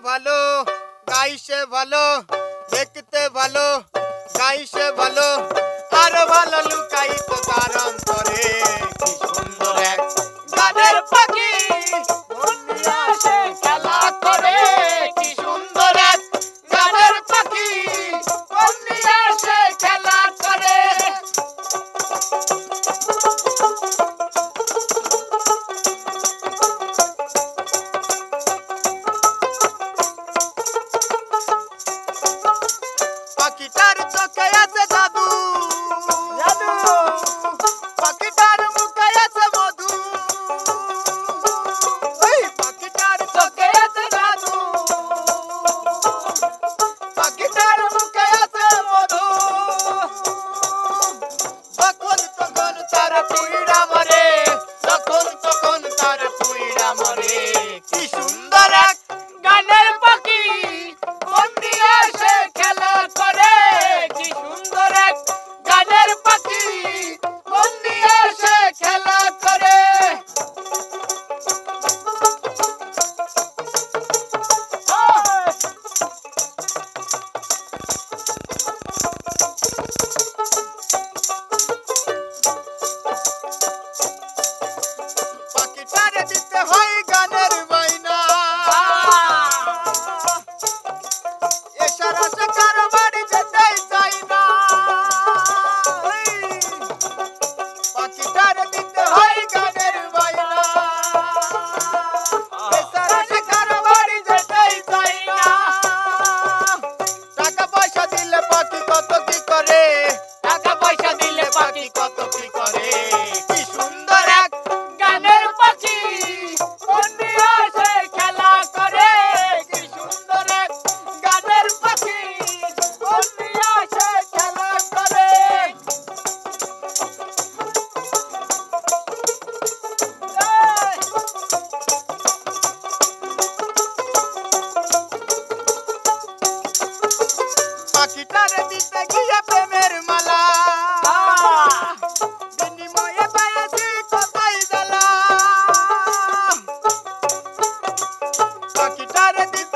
ভালো, গাইছে ভালো, দেখতে ভালো, গাইছে ভালো, আর ভালো লুকাইত তার অন্তরে। কি সুন্দর এক গানের পাখি, মন নিয়ে আসে খেলা করে। কি সুন্দর এক গানের পাখি, মন নিয়ে আসে খেলা করে। পাখিটার চোখে আছে জাদু, জাদু, পাখিটার মুখে আছে মধু। ওই পাখিটার চোখে আছে জাদু, পাখিটার মুখে আছে মধু। যখন তখন তার পুইড়া মরে, যখন তখন তার পুইড়া মরে। কি সুন্দর এক গানের পাখি, মন দিয়ে আসে খেলা করে। কি সুন্দর এক গানের পাখি, মন দিয়ে আসে খেলা করে। পাখিটারে দিতে হয় গানের বাইনা, এছাড়া সে কারো বাড়ি যেতেই চাই না। পাখিটারে দিতে হয় গানের বাইনা, এছাড়া সে কারো বাড়ি যেতেই চাই না। টাকা পয়সা দিলে পাখি কত কি করে, টাকা পয়সা দিলে পাখি কত কি করে। কি সুন্দর এক গানের পাখি, মন নিয়ে আসে খেলা করে। কি সুন্দর এক গানের পাখি, মন নিয়ে আসে খেলা করে। পাখিটারে দিতে গিয়ে প্রেমের মালা, বিনিময়ে পাইছি কতই জ্বালা। পাখিটারে দিতে